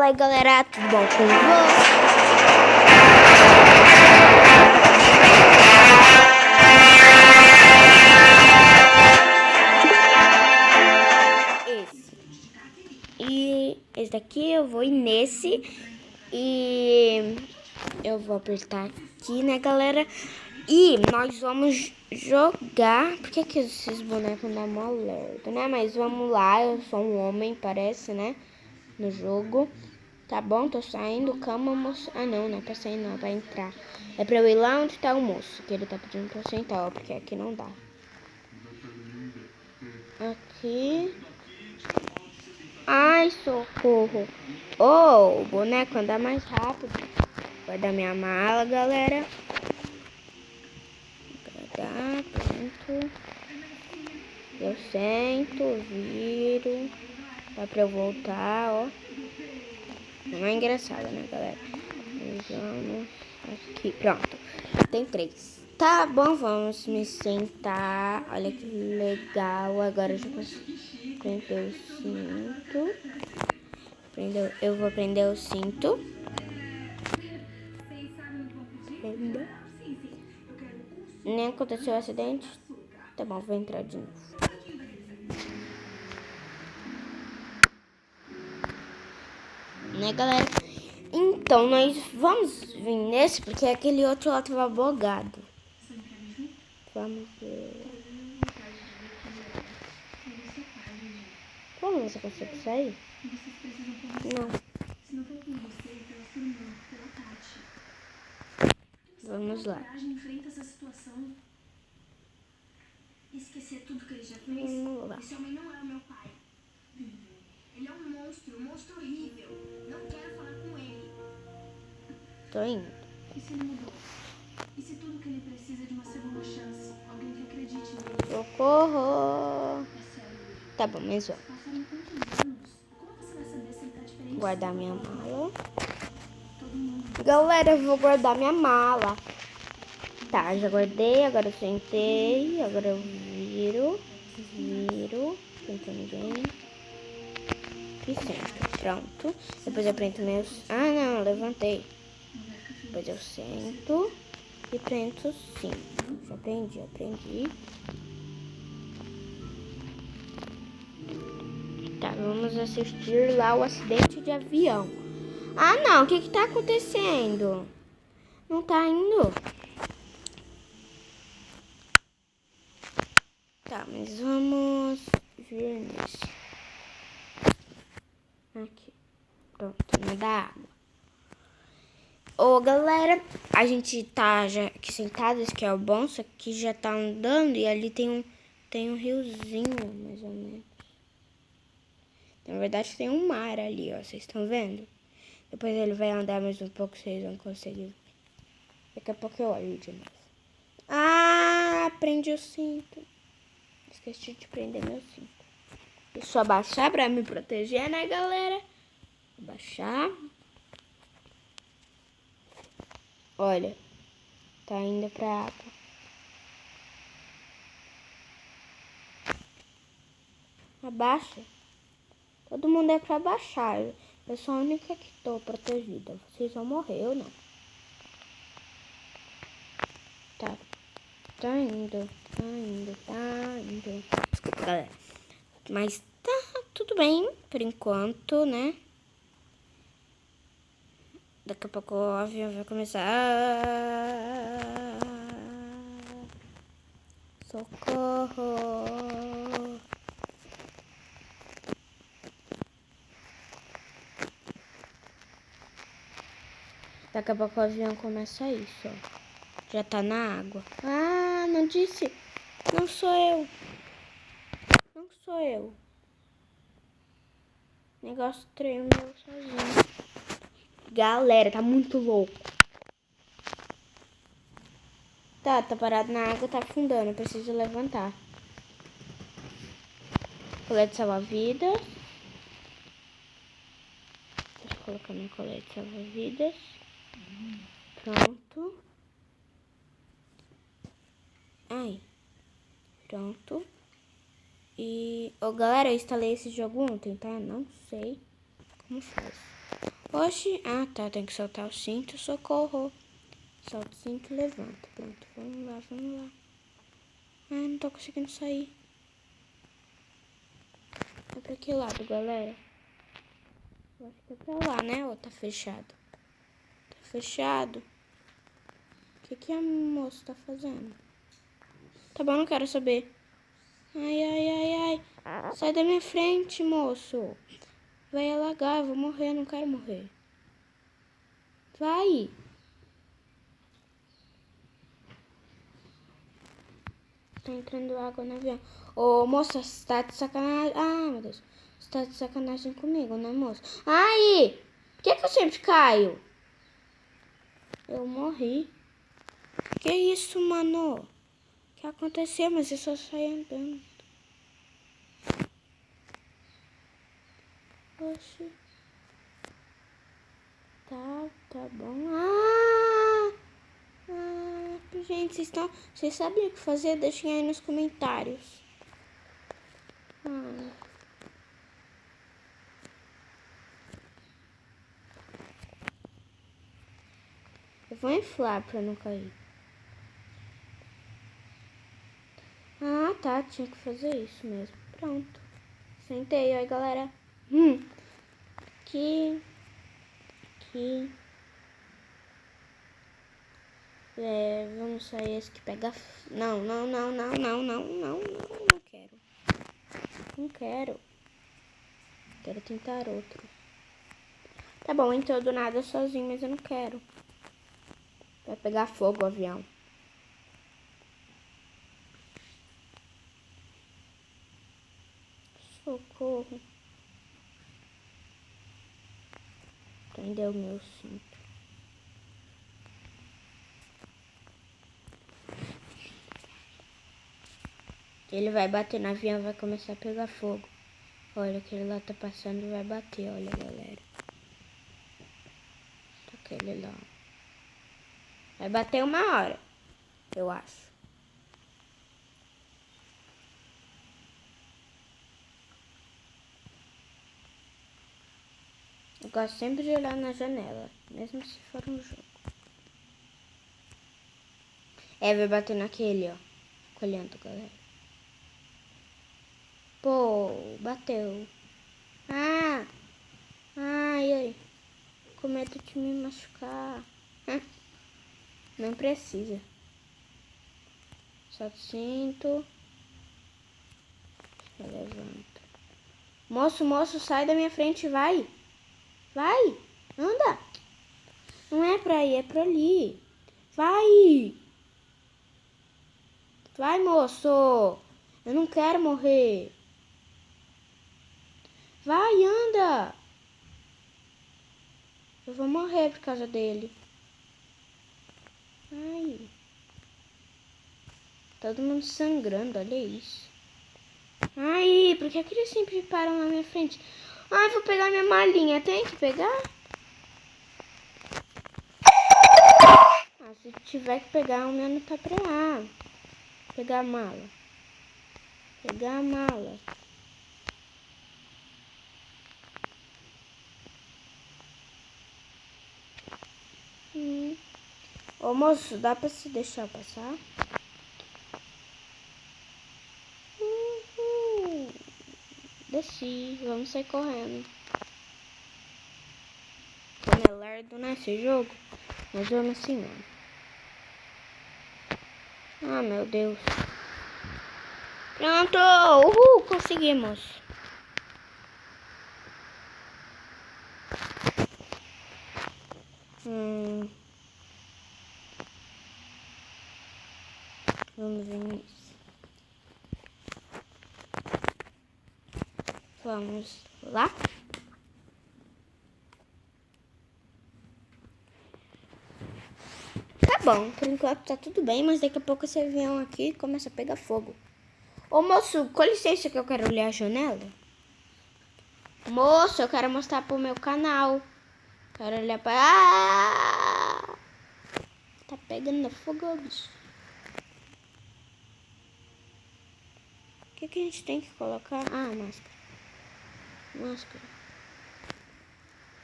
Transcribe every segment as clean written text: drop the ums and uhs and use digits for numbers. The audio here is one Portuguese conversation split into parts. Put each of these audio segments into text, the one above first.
Fala aí, galera, tudo bom com vocês? Esse daqui eu vou ir nesse e eu vou apertar aqui, né, galera? E nós vamos jogar. Por que esses bonecos dão mó lerdo, né? Mas vamos lá, eu sou um homem, parece, né? No jogo. Tá bom, tô saindo. Calma, moço. Ah, não, não é pra sair, não, é pra entrar. É pra eu ir lá onde tá o moço, que ele tá pedindo pra eu sentar, ó, porque aqui não dá. Aqui. Ai, socorro. Oh, o boneco anda mais rápido. Guardar minha mala, galera. Guardar, pronto. Eu sento, viro. Dá pra eu voltar, ó. Não é engraçado, né, galera? Vamos aqui, pronto. Tem 3. Tá bom, vamos me sentar. Olha que legal. Agora eu já posso prender o cinto. Eu vou prender o cinto. Prenda. Nem aconteceu o acidente. Tá bom, vou entrar de novo. Né, galera? Então, nós vamos vir nesse, porque aquele outro lá tava bugado. Vamos ver. Como você consegue sair? Não. Vamos lá. Esquecer tudo que ele já fez. Vamos lá. Esse homem não é o meu pai. Ele é um monstro horrível. Não quero falar com ele. Tô indo. E se ele mudou? E se tudo que ele precisa é de uma segunda chance? Alguém que acredite nele? Socorro. É sério. Tá bom, mas ó. Passaram tantos anos. Como você vai saber se ele tá diferente? Guardar minha mala. Todo mundo. Galera, eu vou guardar minha mala. Tá, já guardei, agora eu sentei. Agora eu viro. Não tem ninguém. E sento. Pronto. Depois eu prendo meus... Ah, não, levantei. Depois eu sento e prendo o cinto. Já aprendi. Tá, vamos assistir lá o acidente de avião. Ah, não, o que tá acontecendo? Não tá indo. Tá, mas vamos vir nesse. Aqui. Pronto, não dá água. Ô, galera, a gente tá já aqui sentado, esse aqui é o bom, só que já tá andando e ali tem um riozinho, mais ou menos. Na verdade tem um mar ali, ó, vocês estão vendo? Depois ele vai andar mais um pouco, vocês vão conseguir ver. Daqui a pouco eu olho de novo. Ah, prendi o cinto. Esqueci de prender meu cinto. Deixa eu abaixar pra me proteger, né, galera? Abaixar. Olha, tá indo pra água. Abaixa. Todo mundo é pra baixar. Eu sou a única que tô protegida. Vocês vão morrer ou não? Tá indo. Desculpa, galera. Mas tá tudo bem por enquanto, né? Daqui a pouco o avião vai começar. Socorro. Daqui a pouco o avião começa isso, ó. Já tá na água. Ah, não disse. Não sou eu. Negócio estranho meu sozinho. Galera, tá muito louco. Tá parado na água, tá afundando. Eu preciso levantar. Colete salva-vidas. Deixa eu colocar minha colete salva-vidas. Pronto. Ai. Pronto. E... Ô, galera, eu instalei esse jogo ontem, tá? Não sei como faz. Oxi. Ah, tá. Tem que soltar o cinto. Socorro. Solta o cinto e levanta. Pronto. Vamos lá, vamos lá. Ah, não tô conseguindo sair. É pra que lado, galera? Eu acho que é pra lá, né? Ou tá fechado? Tá fechado. O que a moça tá fazendo? Tá bom, não quero saber. Ai, ai, ai, ai. Sai da minha frente, moço. Vai alagar, eu vou morrer, eu não quero morrer. Vai. Tá entrando água no avião. Ô, moça, você tá de sacanagem. Ah, meu Deus. Você tá de sacanagem comigo, né, moça? Ai! Por que eu sempre caio? Eu morri. Que isso, mano? O que aconteceu? Mas eu só saí andando. Oxi. Tá bom. Gente, vocês sabem o que fazer? Deixem aí nos comentários. Eu vou inflar pra não cair. Ah, tá. Tinha que fazer isso mesmo. Pronto. Sentei. Aí, galera. Que... vamos sair esse que pega... Não. Não quero. Não quero. Quero tentar outro. Tá bom, entrou do nada sozinho, mas eu não quero. Vai pegar fogo o avião. Socorro. Prendeu meu cinto. Ele vai bater no avião e vai começar a pegar fogo. Olha, aquele lá tá passando e vai bater, olha, galera. Tá aquele lá. Vai bater 1 hora, eu acho. Eu gosto sempre de olhar na janela, mesmo se for um jogo. Vai bater naquele, ó. Fico olhando, galera. Pô, bateu. Ai. Com medo de me machucar. Não precisa. Só cinto. Levanta. Moço, sai da minha frente, vai. Vai, anda. Não é pra ir, é pra ali. Vai. Vai, moço. Eu não quero morrer. Vai, anda. Eu vou morrer por causa dele. Ai. Todo mundo sangrando, olha isso. Ai, por que eles sempre param na minha frente? Ai, vou pegar minha malinha. Tem que pegar? Se tiver que pegar, o meu não tá pra lá. Pegar a mala. Ô, moço, dá pra se deixar passar? Desci, vamos sair correndo. Como é lerdo nesse jogo, mas vamos assim, ó. Meu Deus. Pronto! Uhul, conseguimos. Vamos ver nisso. Vamos lá. Tá bom, por enquanto tá tudo bem, mas daqui a pouco esse avião aqui começa a pegar fogo. Ô moço, com licença que eu quero olhar a janela. Moço, eu quero mostrar pro meu canal. Quero olhar pra... Tá pegando fogo, bicho. O que a gente tem que colocar? Máscara.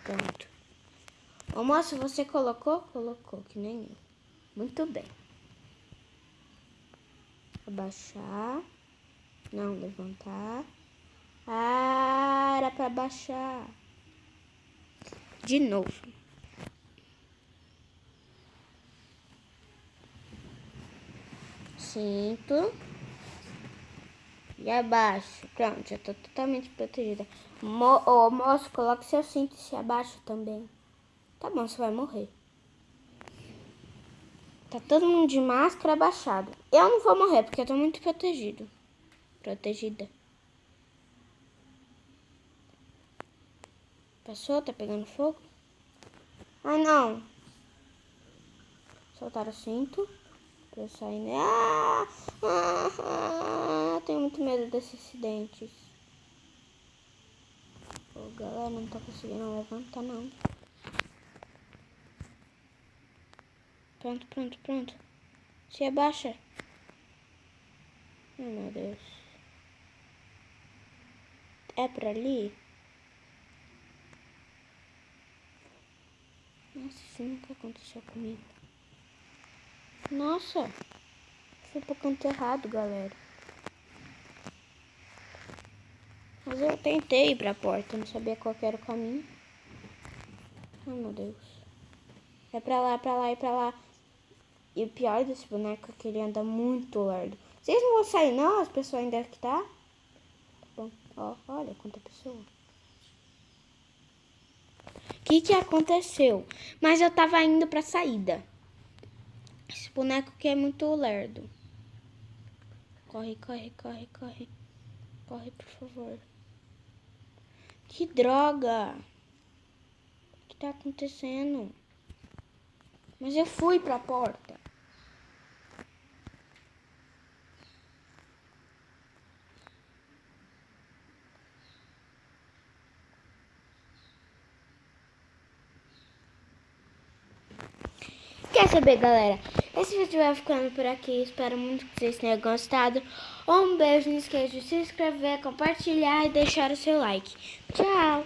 Pronto. Ô, moço, você colocou? Colocou, que nem eu. Muito bem. Abaixar. Não, levantar. Ah, era pra baixar. De novo. Cinto. E abaixo. Pronto, já tô totalmente protegida. Ô, moço, coloque seu cinto e se abaixa também. Tá bom, você vai morrer. Tá todo mundo de máscara abaixado. Eu não vou morrer, porque eu tô muito protegida. Passou? Tá pegando fogo? Ah, não. Soltaram o cinto. Pra eu sair, né? Tenho muito medo desses acidentes. Pô, galera, não tô conseguindo levantar, não. Pronto. Se abaixa. Ai, meu Deus. É pra ali? Nossa, isso nunca aconteceu comigo. Nossa. Fui pro canto errado, galera. Mas eu tentei ir pra porta. Não sabia qual que era o caminho. Ai, meu Deus. É pra lá. E o pior desse boneco é que ele anda muito lerdo. Vocês não vão sair, não? As pessoas ainda que tá? Tá bom. Ó, olha quanta pessoa. O que aconteceu? Mas eu tava indo pra saída. Esse boneco aqui é muito lerdo. Corre. Corre, por favor. Que droga. O que tá acontecendo? Mas eu fui pra porta. Quer saber, galera? Esse vídeo vai ficando por aqui. Espero muito que vocês tenham gostado. Um beijo, não esqueça de se inscrever, compartilhar e deixar o seu like. Tchau!